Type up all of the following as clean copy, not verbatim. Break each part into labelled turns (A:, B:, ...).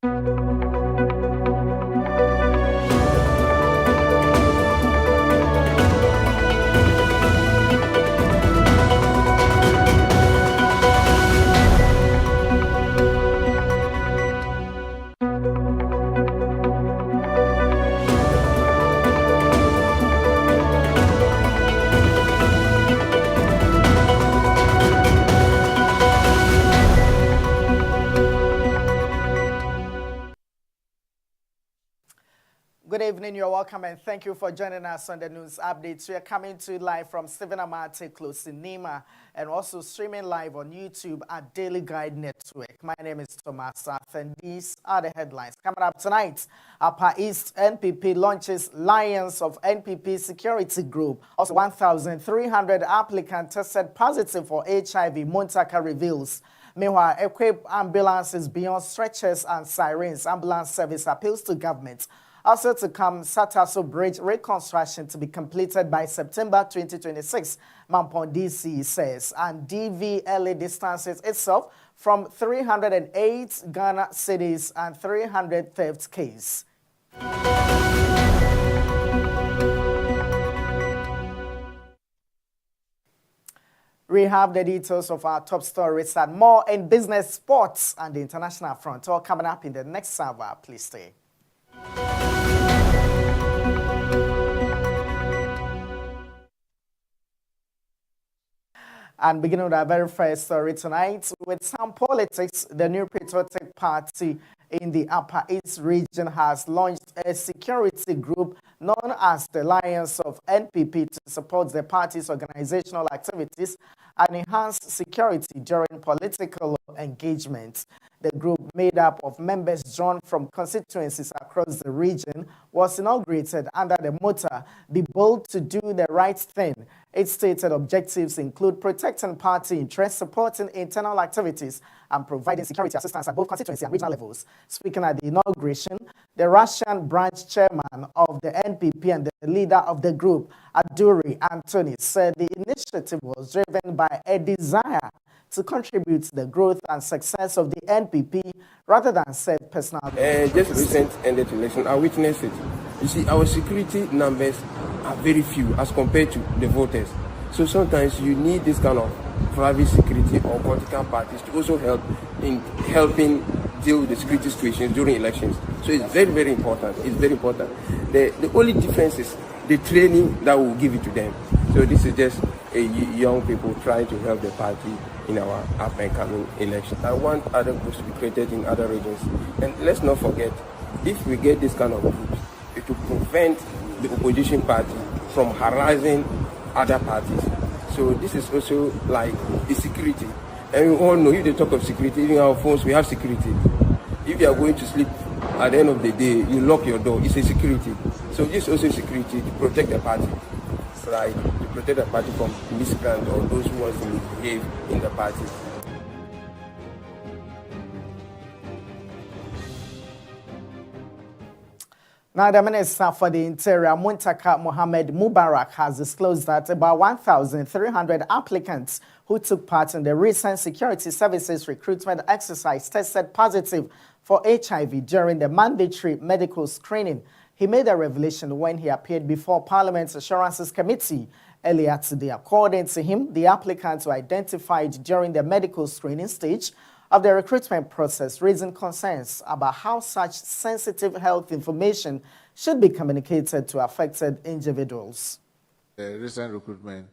A: Good evening, you're welcome, and thank you for joining us on the news updates. We are coming to you live from Stephen Amate close in Nima, and also streaming live on YouTube at Daily Guide Network. My name is Thomas Sath, and these are the headlines. Coming up tonight, Upper East NPP launches Lions of NPP Security Group. Also, 1,300 applicants tested positive for HIV, Muntaka reveals. Meanwhile, equipped ambulances beyond stretchers and sirens. Ambulance service appeals to government. Also to come, Sataso Bridge reconstruction to be completed by September 2026, Mampong DC says. And DVLA distances itself from 308 Ghana cedis and 300 theft case. We have the details of our top stories and more in business, sports, and the international front. All coming up in the next hour. Please stay. And beginning with our very first story tonight, with some politics, the new patriotic party in the Upper East region has launched a security group known as the Lions of NPP to support the party's organizational activities and enhance security during political engagement. The group, made up of members drawn from constituencies across the region, was inaugurated under the motto, "Be bold to do the right thing." Its stated objectives include protecting party interests, supporting internal activities, and providing security assistance at both constituency and regional levels. Speaking at the inauguration, the Russian branch chairman of the NPP and the leader of the group, Aduri Anthony, said the initiative was driven by a desire to contribute to the growth and success of the NPP rather than serve personal.
B: Just recent ended election, I witnessed it. You see, our security numbers are very few as compared to the voters. So sometimes you need this kind of private security or political parties to also help in helping deal with the security situations during elections. So it's very, very important. It's very important. The only difference is the training that will give it to them. So this is just a young people trying to help the party in our up and coming election. I want other groups to be created in other regions. And let's not forget, if we get this kind of groups, it will prevent the opposition party from harassing other parties. So this is also like the security. And we all know, if they talk of security, in our phones we have security. If you are going to sleep at the end of the day, you lock your door, it's a security. So this is also security to protect the party. Right, to protect the party from miscreants or those who want to misbehave in the party.
A: Now, the Minister for the Interior, Muntaka Mohammed Mubarak, has disclosed that about 1,300 applicants who took part in the recent security services recruitment exercise tested positive for HIV during the mandatory medical screening. He made a revelation when he appeared before Parliament's Assurances Committee earlier today. According to him, the applicants were identified during the medical screening stage of the recruitment process, raising concerns about how such sensitive health information should be communicated to affected individuals.
C: The recent recruitment,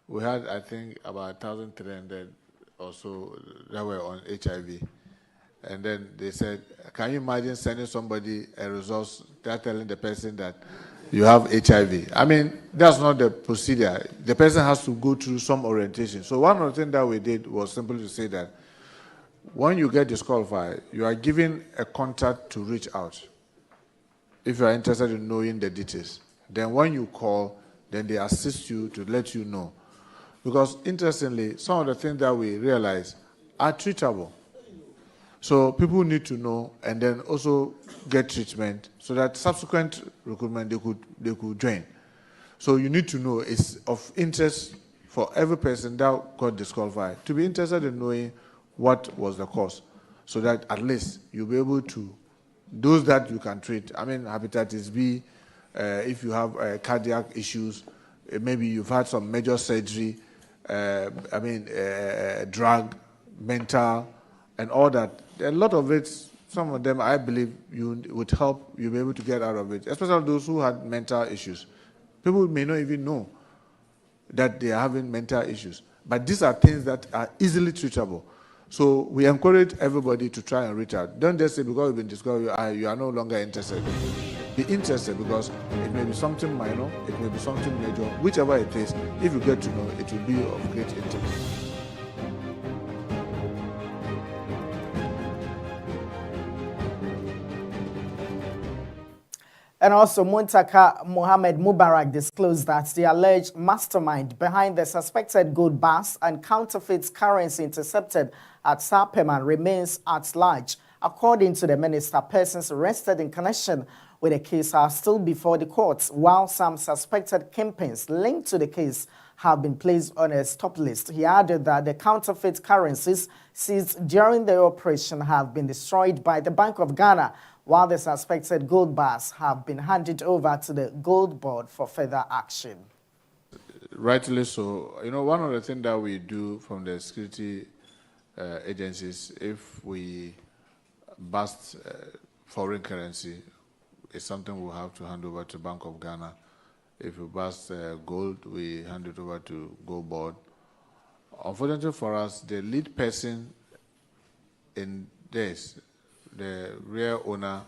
C: we had, I think, about 1,300 or so that were on HIV. And then they said, can you imagine sending somebody a resource, they're telling the person that you have HIV? I mean, that's not the procedure. The person has to go through some orientation. So one of the things that we did was simply to say that when you get disqualified, you are given a contact to reach out if you are interested in knowing the details. Then when you call, then they assist you to let you know. Because interestingly, some of the things that we realize are treatable. So people need to know and then also get treatment so that subsequent recruitment they could join. So you need to know, it's of interest for every person that got disqualified to be interested in knowing what was the cause, so that at least you'll be able to those that you can treat. I mean, hepatitis B, if you have cardiac issues, maybe you've had some major surgery, drug, mental, and all that. A lot of it, some of them, I believe, you would help you be able to get out of it, especially those who had mental issues. People may not even know that they are having mental issues. But these are things that are easily treatable. So we encourage everybody to try and reach out. Don't just say because you've been discovered, you are no longer interested. Be interested, because it may be something minor, it may be something major. Whichever it is, if you get to know, it will be of great interest.
A: And also, Muntaka Mohammed Mubarak disclosed that the alleged mastermind behind the suspected gold bars and counterfeit currency intercepted at Sapeman remains at large. According to the minister, persons arrested in connection with the case are still before the courts, while some suspected kingpins linked to the case have been placed on a stop list. He added that the counterfeit currencies seized during the operation have been destroyed by the Bank of Ghana, while the suspected gold bars have been handed over to the Gold Board for further action.
C: Rightly so. You know, one of the things that we do from the security agencies, if we bust foreign currency, it's something we'll have to hand over to Bank of Ghana. If we bust gold, we hand it over to Gold Board. Unfortunately for us, the lead person in this, the real owner,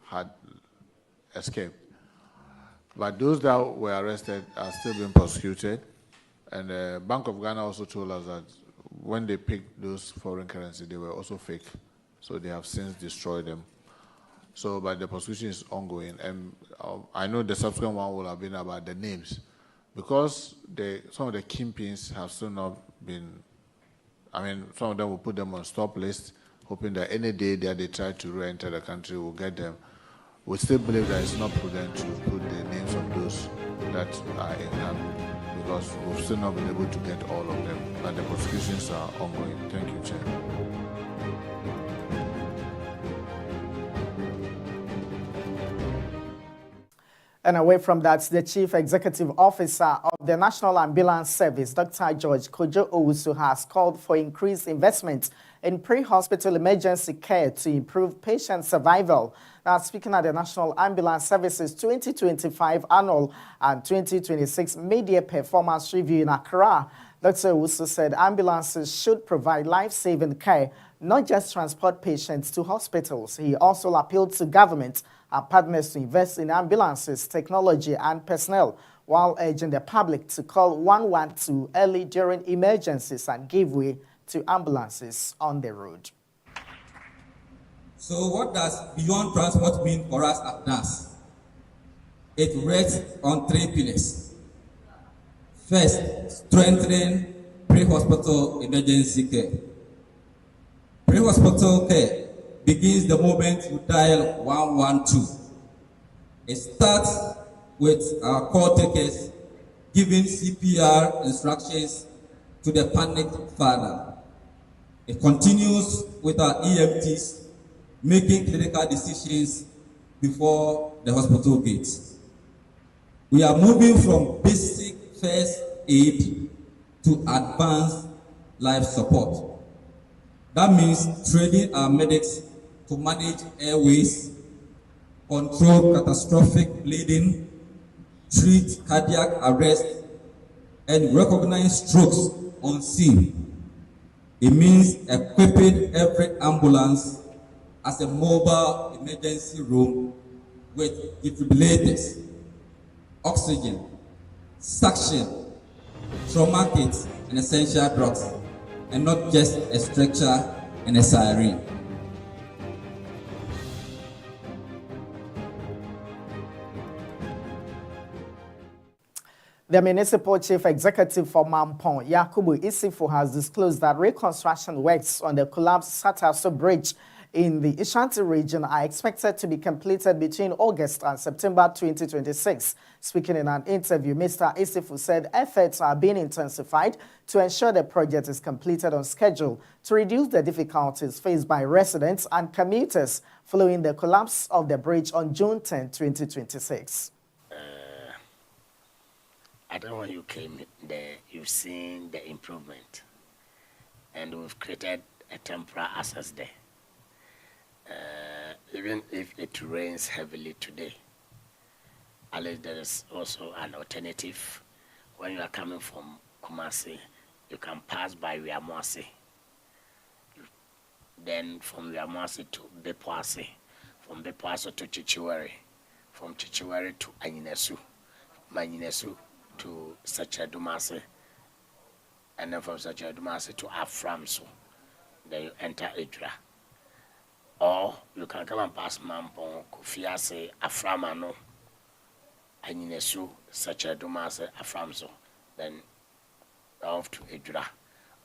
C: had escaped. But those that were arrested are still being prosecuted. And the Bank of Ghana also told us that when they picked those foreign currency, they were also fake. So they have since destroyed them. So, but the prosecution is ongoing. And I know the subsequent one will have been about the names. Because some of the kingpins have still not been, some of them will put them on stop list, hoping that any day that they try to re-enter the country, we'll get them. We still believe that it's not prudent to put the names of those that are in hand, because we've still not been able to get all of them. But the prosecutions are ongoing. Thank you, Chair.
A: And away from that, the Chief Executive Officer of the National Ambulance Service, Dr. George Kojo Owusu, has called for increased investment in pre-hospital emergency care to improve patient survival. Now, speaking at the National Ambulance Service's 2025 Annual and 2026 Media Performance Review in Accra, Dr. Owusu said ambulances should provide life-saving care, not just transport patients to hospitals. He also appealed to government and partners to invest in ambulances, technology, and personnel, while urging the public to call 112 early during emergencies and give way to ambulances on the road.
D: So what does beyond transport mean for us at NAS? It rests on 3 pillars. First, strengthening pre-hospital emergency care. Pre-hospital care begins the moment you dial 112. It starts with our call takers giving CPR instructions to the panicked father. It continues with our EMTs making clinical decisions before the hospital gates. We are moving from basic first aid to advanced life support. That means training our medics to manage airways, control catastrophic bleeding, treat cardiac arrest, and recognize strokes on scene. It means equipping every ambulance as a mobile emergency room with defibrillators, oxygen, suction, trauma kits, and essential drugs, and not just a stretcher and a siren.
A: The Municipal Chief Executive for Mampong, Yakubu Isifu, has disclosed that reconstruction works on the collapsed Sataso Bridge in the Ashanti region are expected to be completed between August and September 2026. Speaking in an interview, Mr. Isifu said efforts are being intensified to ensure the project is completed on schedule to reduce the difficulties faced by residents and commuters following the collapse of the bridge on June 10, 2026.
E: I don't know when you came there, you've seen the improvement. And we've created a temporary access there. Even if it rains heavily today, at least there is also an alternative. When you are coming from Kumasi, you can pass by Wiamoase. Then from Wiamoase to Bepoase, from Bepoase to Chichiwere, from Chichiwere to Anyinesu, Manyinesu to Sachadumase, and then from Sachadumase to Aframso. Then you enter Idra. Or you can come and pass Mampong, Kufiase, Aframano, Anyinesu, Sachadumase, Aframso. Then off to Idra.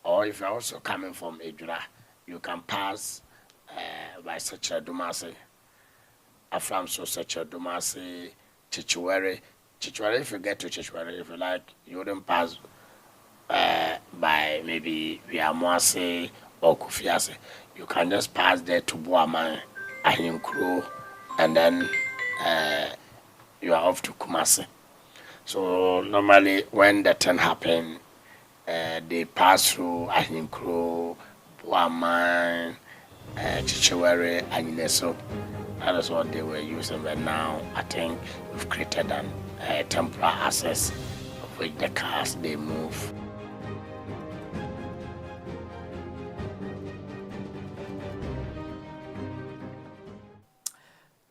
E: Or if you're also coming from Idra, you can pass by Sachadumase, Aframso, Sachadumase, Chichiwere. Chichiwere, if you get to Chichiwere, if you like, you wouldn't pass by maybe Wiamoase or Kufiase. You can just pass there to Buaman, Ahinkru, and then you are off to Kumasi. So normally when the turn happen, they pass through Ahinkru, Buaman, Chichiwere, Anyineso. That is what they were using. But now I think we've created a temporary access of which the cars they move.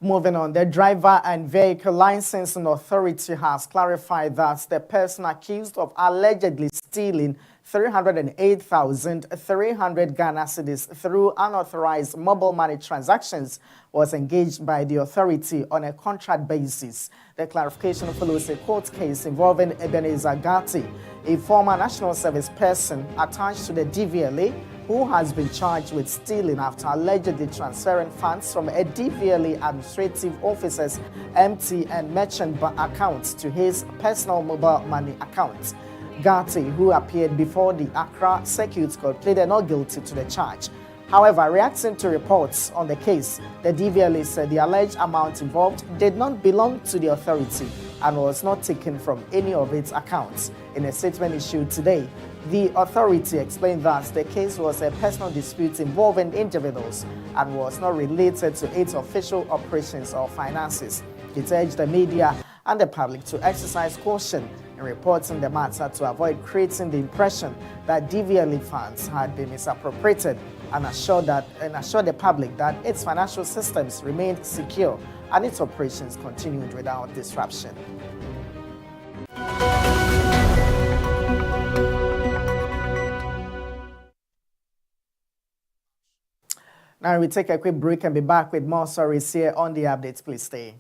A: Moving on, the Driver and Vehicle Licensing Authority has clarified that the person accused of allegedly stealing 308,300 Ghana cedis through unauthorized mobile money transactions was engaged by the authority on a contract basis. The clarification follows a court case involving Ebenezer Gatti, a former national service person attached to the DVLA, who has been charged with stealing after allegedly transferring funds from a DVLA administrative officer's MTN merchant account to his personal mobile money account. Gatti, who appeared before the Accra Circuit Court, pleaded not guilty to the charge. However, reacting to reports on the case, the DVLA said the alleged amount involved did not belong to the authority and was not taken from any of its accounts. In a statement issued today, the authority explained that the case was a personal dispute involving individuals and was not related to its official operations or finances. It urged the media and the public to exercise caution in reporting the matter to avoid creating the impression that DVLA funds had been misappropriated and assure the public that its financial systems remained secure and its operations continued without disruption. Now we take a quick break and be back with more stories here on the updates. Please stay.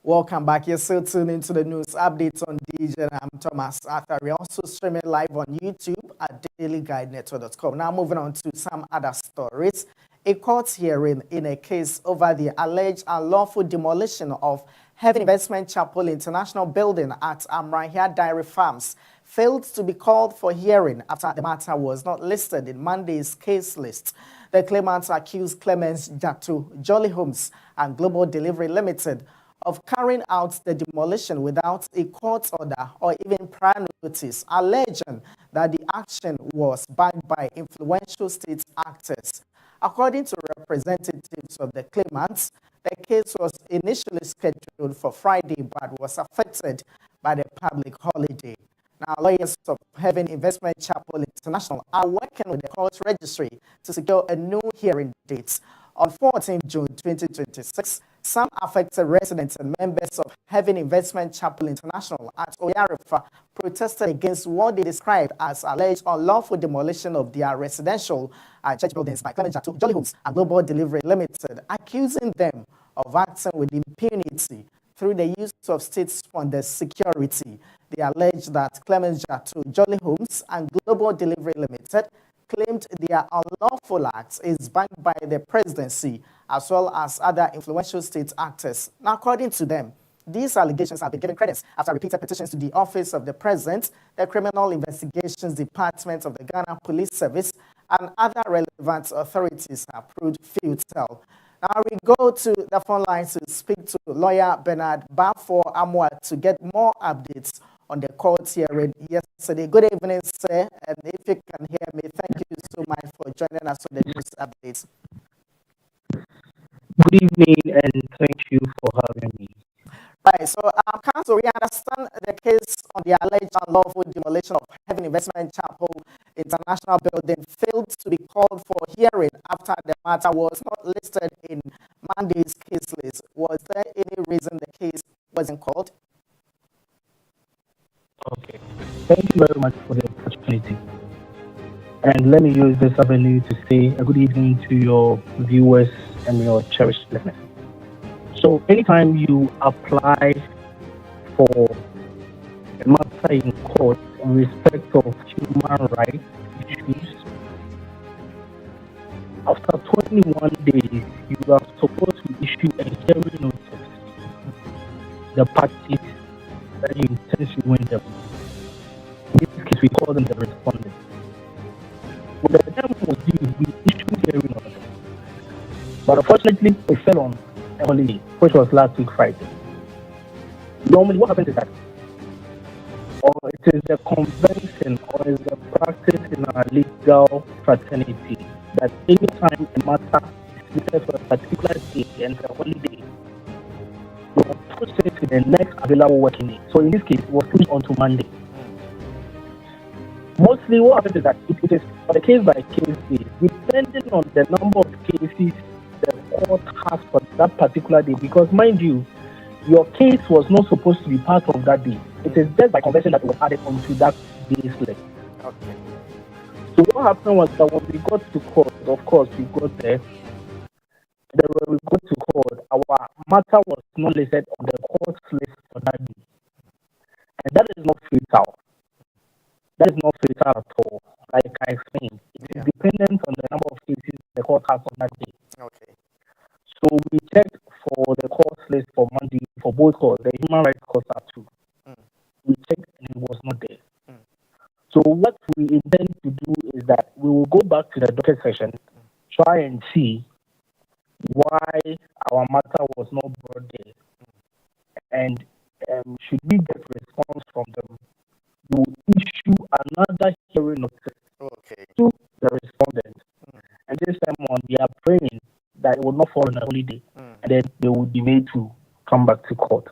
A: Welcome back. You're still tuned into the news updates on DJ. I'm Thomas Arthur. We're also streaming live on YouTube at dailyguidenetwork.com. Now moving on to some other stories. A court hearing in a case over the alleged unlawful demolition of Heaven Investment Chapel International Building at Amrahia Dairy Farms failed to be called for hearing after the matter was not listed in Monday's case list. The claimants accused Clemens Jatu, Jolly Homes and Global Delivery Limited of carrying out the demolition without a court order or even prior notice, alleging that the action was backed by influential state actors. According to representatives of the claimants, the case was initially scheduled for Friday but was affected by the public holiday. Now, lawyers of Heaven Investment Chapel International are working with the court registry to secure a new hearing date. On 14 June 2026, some affected residents and members of Heaven Investment Chapel International at Oyarifa protested against what they described as alleged unlawful demolition of their residential and church buildings by Clement Jatu, Jolly Homes and Global Delivery Limited, accusing them of acting with impunity through the use of state-funded security. They allege that Clement Jatto, Jolly Homes, and Global Delivery Limited claimed their unlawful acts is backed by the presidency as well as other influential state actors. Now, according to them, these allegations have been given credence after repeated petitions to the Office of the President, the Criminal Investigations Department of the Ghana Police Service, and other relevant authorities have proved futile. Now we go to the phone line to speak to lawyer Bernard Bafor Amwa to get more updates on the court hearing yesterday. Good evening, sir, and if you can hear me, thank you so much for joining us on the news updates.
F: Good evening, and thank you for having me.
A: Right, so Counsel, we understand the case on the alleged unlawful demolition of Heaven Investment Chapel International Building failed to be called for hearing after the matter was not listed in Monday's case list. Was there any reason the case wasn't called?
F: Okay, thank you very much for the opportunity. And let me use this avenue to say a good evening to your viewers and your cherished listeners. So anytime you apply for a matter in court in respect of human rights issues, after 21 days, you are supposed to issue a hearing notice the parties that you intend to win them. In this case, we call them the respondents. When the time was due, we issued hearing notice. But unfortunately, it fell on a holiday, which was last week Friday. Normally, what happens is that, or it is the convention or is the practice in our legal fraternity that anytime a matter is listed for a particular day and a holiday, you are pushed it to the next available working day. So in this case, it was pushed onto Monday. Mostly, what happens is that it is on a case-by-case basis, depending on the number of cases the court has for that particular day. Because, mind you, your case was not supposed to be part of that day. It is just by convention that it was added onto that day's list.
A: Okay.
F: So what happened was that when we got to court, of course, we got there. Then when we got to court, our matter was not listed on the court's list for that day. And that is not fatal. That is not fatal at all. Like I explained, it is dependent on the number of cases the court has on that day.
A: Okay.
F: So we checked for the court list for Monday for both courts. The human rights courts are two. We checked and it was not there. So what we intend to do is that we will go back to the docket session, try and see why our matter was not brought there, and should we get response from them, we will issue another hearing notice to the respondent. And this time on, we are praying that it will not fall on a holiday, and then they will be made to come back to court.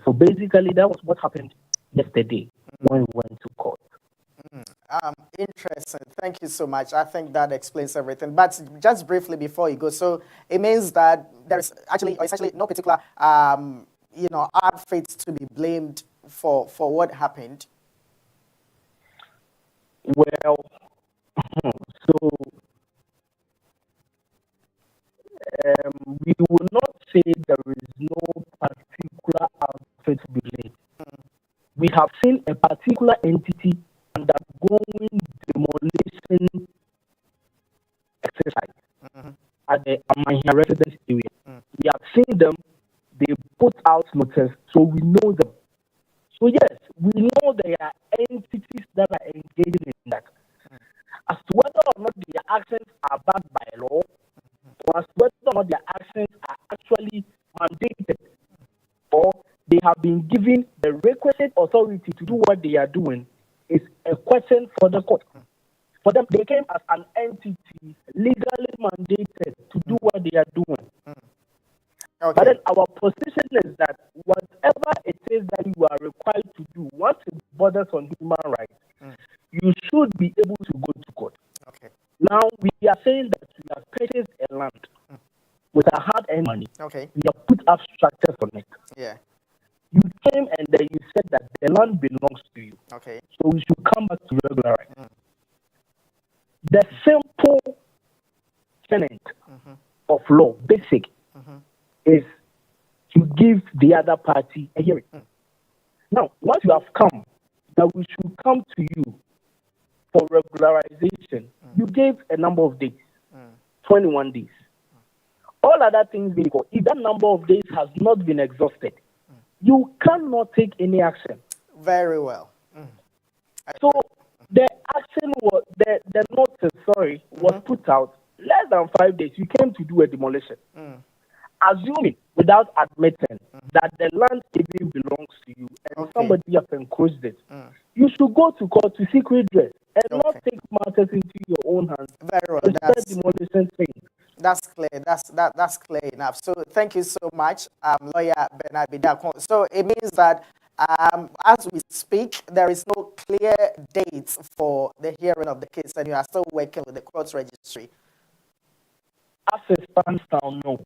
F: So basically, that was what happened yesterday when we went to court.
A: Interesting. Thank you so much. I think that explains everything. But just briefly before you go, so it means that there is actually, or essentially, no particular, outfit to be blamed for what happened.
F: Well, so we will not say there is no particular outfit to be blamed. We have seen a particular entity undergoing demolition exercise at the Amahia residence area. We have seen them, they put out notice, so we know them. So yes, we know there are entities that are engaging in that. As to whether or not their actions are backed by law, or as to whether or not their actions are actually mandated, or they have been given the requisite authority to do what they are doing, is a question for the court. For them, they came as an entity legally mandated to do what they are doing. But then our position is that whatever it is that you are required to do, once it borders on human rights, you should be able to go to court. Now, we are saying that we have purchased a land with our hard-earned money. We have put up structures on it. You came and then you said that the land belongs to you. So we should come back to regular rights. The simple tenet of law, basic, is to give the other party a hearing. Now, once you have come, that we should come to you for regularization, you gave a number of days, 21 days. All other things being equal, if that number of days has not been exhausted, you cannot take any action.
A: Very well.
F: So the action was, the notice, was put out less than 5 days. You came to do a demolition. Assuming, without admitting, that the land even belongs to you and somebody has encroached it, you should go to court to seek redress and not take matters into your own hands.
A: Very well.
F: That's demolition thing.
A: That's clear. That's clear enough. So thank you so much, lawyer Bernard Bidakon. So it means that as we speak, there is no clear date for the hearing of the case, and you are still working with the court registry.
F: As it stands now, no.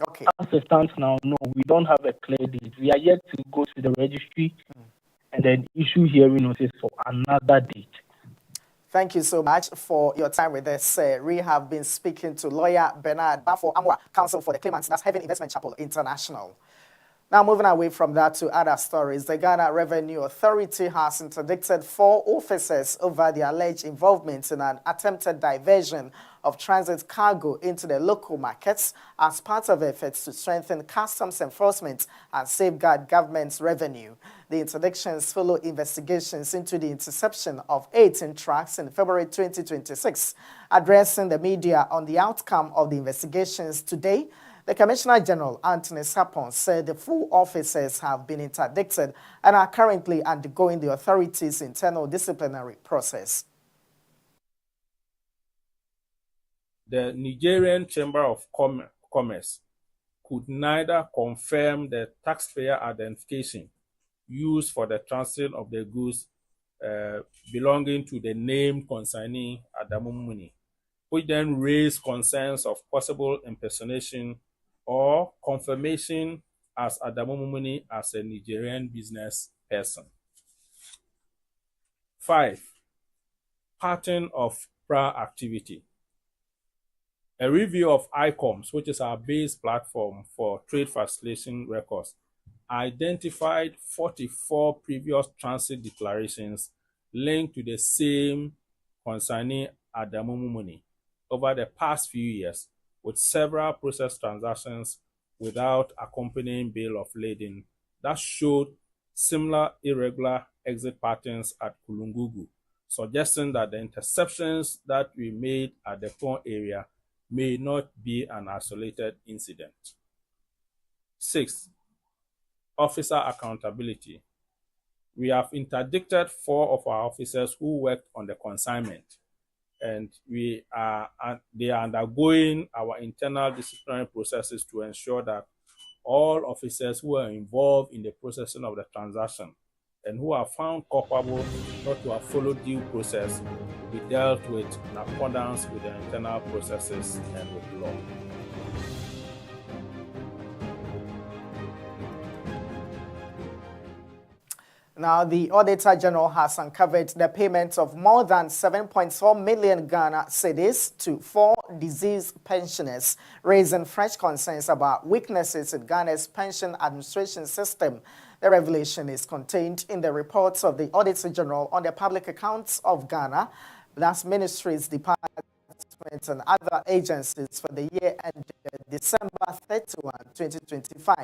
A: Okay.
F: As it stands now, no. We don't have a clear date. We are yet to go to the registry and then issue hearing notice for another date.
A: Thank you so much for your time with us. We have been speaking to lawyer Bernard Bafo Amwa, counsel for the claimants. That's Heaven Investment Chapel International. Now, moving away from that to other stories, the Ghana Revenue Authority has interdicted 4 officers over the alleged involvement in an attempted diversion of transit cargo into the local markets as part of efforts to strengthen customs enforcement and safeguard government's revenue. The interdictions follow investigations into the interception of 18 trucks in February 2026. Addressing the media on the outcome of the investigations today, the Commissioner General, Anthony Sapon, said the 4 officers have been interdicted and are currently undergoing the authority's internal disciplinary process.
G: The Nigerian Chamber of Commerce could neither confirm the taxpayer identification used for the transit of the goods belonging to the named consignee Adamu Mumuni, which then raised concerns of possible impersonation or confirmation as Adamu Mumuni as a Nigerian business person. 5. Pattern of prior activity. A review of ICOMS, which is our base platform for trade facilitation records, identified 44 previous transit declarations linked to the same consignee Adamu Mumuni over the past few years, with several process transactions without accompanying bill of lading that showed similar irregular exit patterns at Kulungugu, suggesting that the interceptions that we made at the Pond area may not be an isolated incident. 6. Officer accountability. We have interdicted 4 of our officers who worked on the consignment, and they are undergoing our internal disciplinary processes to ensure that all officers who are involved in the processing of the transaction and who are found culpable not to have followed due process will be dealt with in accordance with the internal processes and with law.
A: Now, the Auditor General has uncovered the payment of more than 7.4 million Ghana cedis to 4 deceased pensioners, raising fresh concerns about weaknesses in Ghana's pension administration system. The revelation is contained in the reports of the Auditor General on the public accounts of Ghana, that's ministries, departments, and other agencies for the year ended December 31, 2025.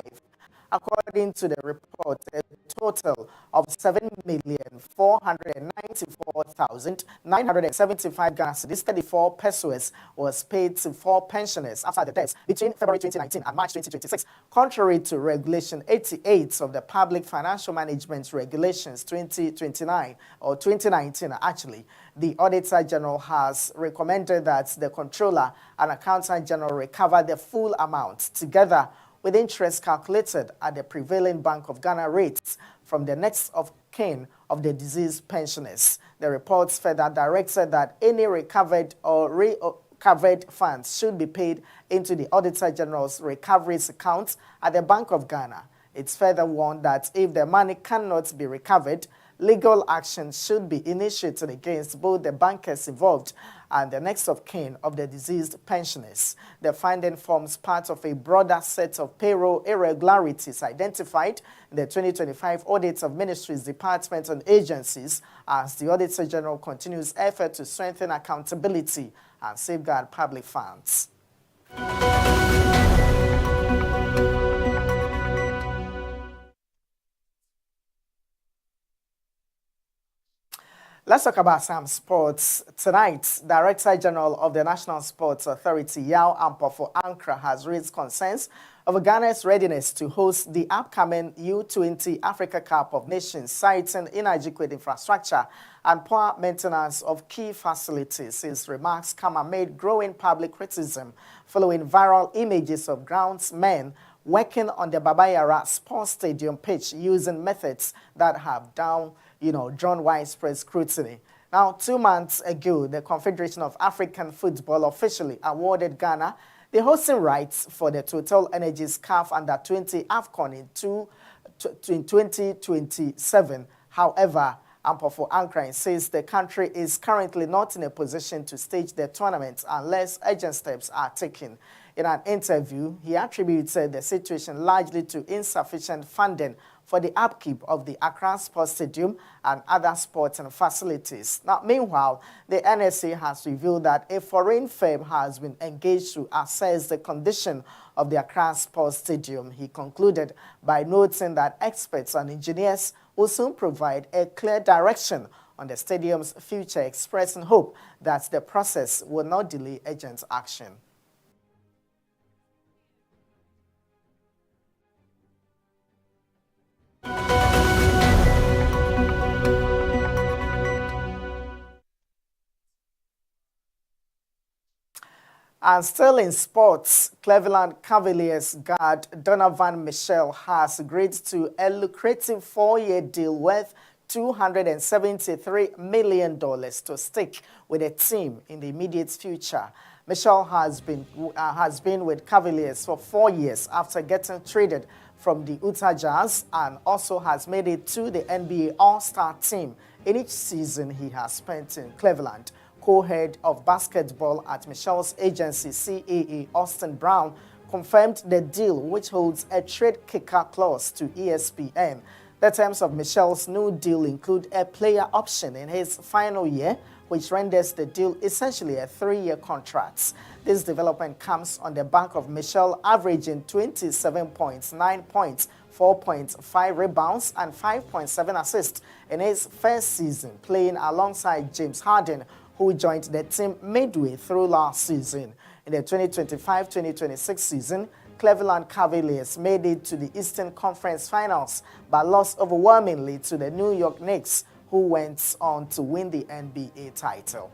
A: According to the report, a total of 7,494,975 Ghana cedis, 34 pesos was paid to 4 pensioners after the deaths between February 2019 and March 2026, contrary to Regulation 88 of the Public Financial Management Regulations 2029 or 2019 actually. The Auditor General has recommended that the Controller and Accountant General recover the full amount together with interest calculated at the prevailing Bank of Ghana rates from the next of kin of the deceased pensioners. The reports further directed that any recovered or recovered funds should be paid into the Auditor General's recoveries account at the Bank of Ghana. It's further warned that if the money cannot be recovered, legal action should be initiated against both the bankers involved and the next of kin of the deceased pensioners. The finding forms part of a broader set of payroll irregularities identified in the 2025 audits of ministries, departments, and agencies as the Auditor General continues effort to strengthen accountability and safeguard public funds. Let's talk about some sports. Tonight, Director General of the National Sports Authority, Yaw Ampofo-Ankrah, has raised concerns over Ghana's readiness to host the upcoming U20 Africa Cup of Nations, citing inadequate infrastructure and poor maintenance of key facilities. His remarks come amid growing public criticism following viral images of groundsmen working on the Baba Yara Sports Stadium pitch using methods that have drawn widespread scrutiny. Now, 2 months ago, the Confederation of African Football officially awarded Ghana the hosting rights for the Total Energies CAF Under-20 AFCON in 2027. However, Ampofo-Ankrah says the country is currently not in a position to stage the tournament unless urgent steps are taken. In an interview, he attributed the situation largely to insufficient funding for the upkeep of the Accra Sports Stadium and other sports and facilities. Now, meanwhile, the NSA has revealed that a foreign firm has been engaged to assess the condition of the Accra Sports Stadium. He concluded by noting that experts and engineers will soon provide a clear direction on the stadium's future, expressing hope that the process will not delay urgent action. And still in sports, Cleveland Cavaliers guard Donovan Mitchell has agreed to a lucrative 4-year deal worth $273 million to stick with the team in the immediate future. Mitchell has been with Cavaliers for 4 years after getting traded from the Utah Jazz, and also has made it to the NBA All-Star team in each season he has spent in Cleveland. Co-head of basketball at Mitchell's agency, CAA, Austin Brown, confirmed the deal, which holds a trade kicker clause to ESPN. The terms of Mitchell's new deal include a player option in his final year, which renders the deal essentially a 3-year contract. This development comes on the back of Mitchell averaging 27 points, 9 points, 4.5 rebounds, and 5.7 assists in his first season, playing alongside James Harden, who joined the team midway through last season. In the 2025-2026 season, Cleveland Cavaliers made it to the Eastern Conference Finals, but lost overwhelmingly to the New York Knicks, who went on to win the NBA title.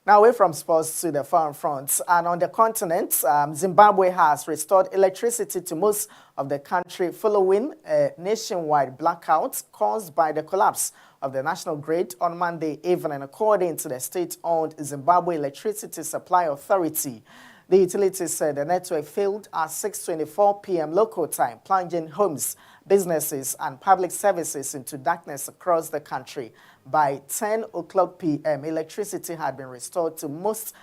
A: Now away from sports to the foreign front, and on the continent, Zimbabwe has restored electricity to most of the country following a nationwide blackout caused by the collapse of the national grid on Monday evening, according to the state-owned Zimbabwe Electricity Supply Authority. The utility said the network failed at 6:24 p.m. local time, plunging homes, businesses, and public services into darkness across the country. By 10 o'clock p.m., electricity had been restored to most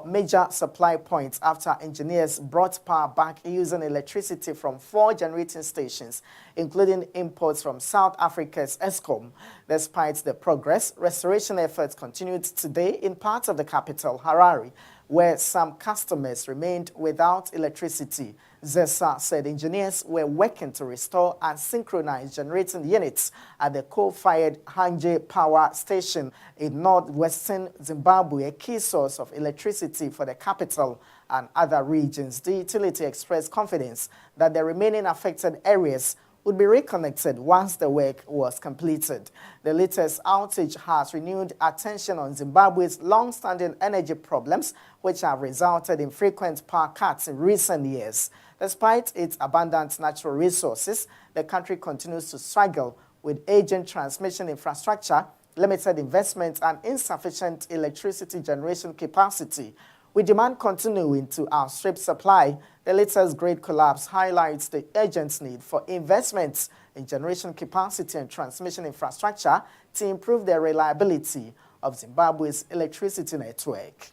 A: major supply points after engineers brought power back using electricity from 4 generating stations, including imports from South Africa's Eskom. Despite the progress, restoration efforts continued today in parts of the capital, Harare, where some customers remained without electricity. ZESA said engineers were working to restore and synchronize generating units at the coal-fired Hanje Power Station in northwestern Zimbabwe, a key source of electricity for the capital and other regions. The utility expressed confidence that the remaining affected areas would be reconnected once the work was completed. The latest outage has renewed attention on Zimbabwe's long-standing energy problems, which have resulted in frequent power cuts in recent years. Despite its abundant natural resources, the country continues to struggle with aging transmission infrastructure, limited investment, and insufficient electricity generation capacity, With demand continuing to outstrip supply, the latest grade collapse highlights the urgent need for investments in generation capacity and transmission infrastructure to improve the reliability of Zimbabwe's electricity network.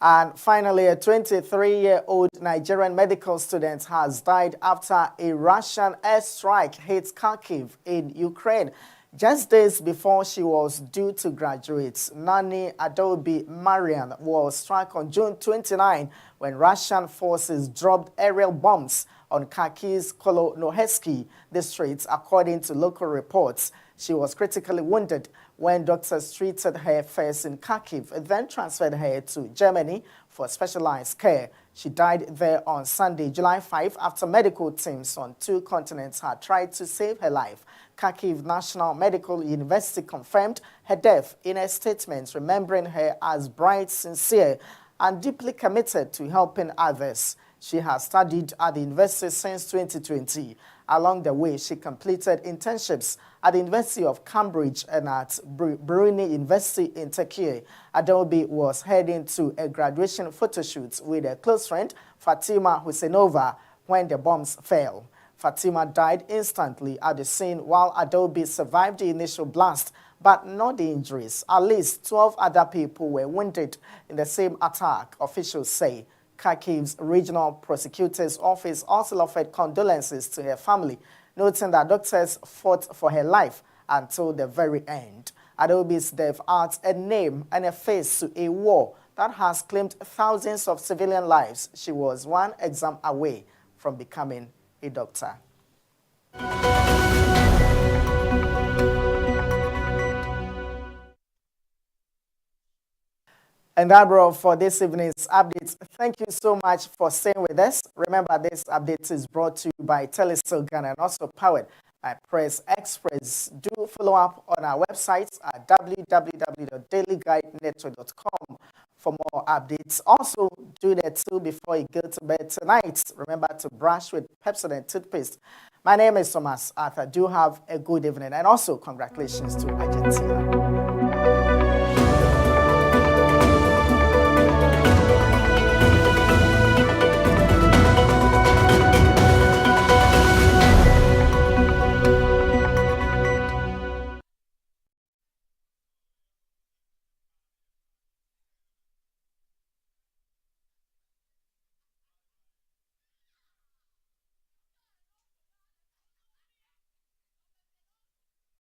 A: And finally, a 23-year-old Nigerian medical student has died after a Russian airstrike hit Kharkiv in Ukraine. Just days before she was due to graduate, Nani Adobe Marian was struck on June 29 when Russian forces dropped aerial bombs on Kharkiv's Kolonohesky district, according to local reports. She was critically wounded when doctors treated her first in Kharkiv, then transferred her to Germany for specialized care. She died there on Sunday, July 5, after medical teams on 2 continents had tried to save her life. Kharkiv National Medical University confirmed her death in a statement, remembering her as bright, sincere, and deeply committed to helping others. She has studied at the university since 2020. Along the way, she completed internships at the University of Cambridge and at Brunel University in Turkey. Adobe was heading to a graduation photo shoot with a close friend, Fatima Husseinova, when the bombs fell. Fatima died instantly at the scene, while Adobe survived the initial blast, but not the injuries. At least 12 other people were wounded in the same attack, officials say. Kharkiv's regional prosecutor's office also offered condolences to her family, noting that doctors fought for her life until the very end. Adobe's death adds a name and a face to a war that has claimed thousands of civilian lives. She was one exam away from becoming a doctor. And that brought for this evening's updates. Thank you so much for staying with us. Remember, this update is brought to you by Telestil Ghana and also powered by Press Express. Do follow up on our website at www.dailyguidenetwork.com for more updates. Also, do that too before you go to bed tonight. Remember to brush with Pepsodent toothpaste. My name is Thomas Arthur. Do have a good evening, and also congratulations to Argentina.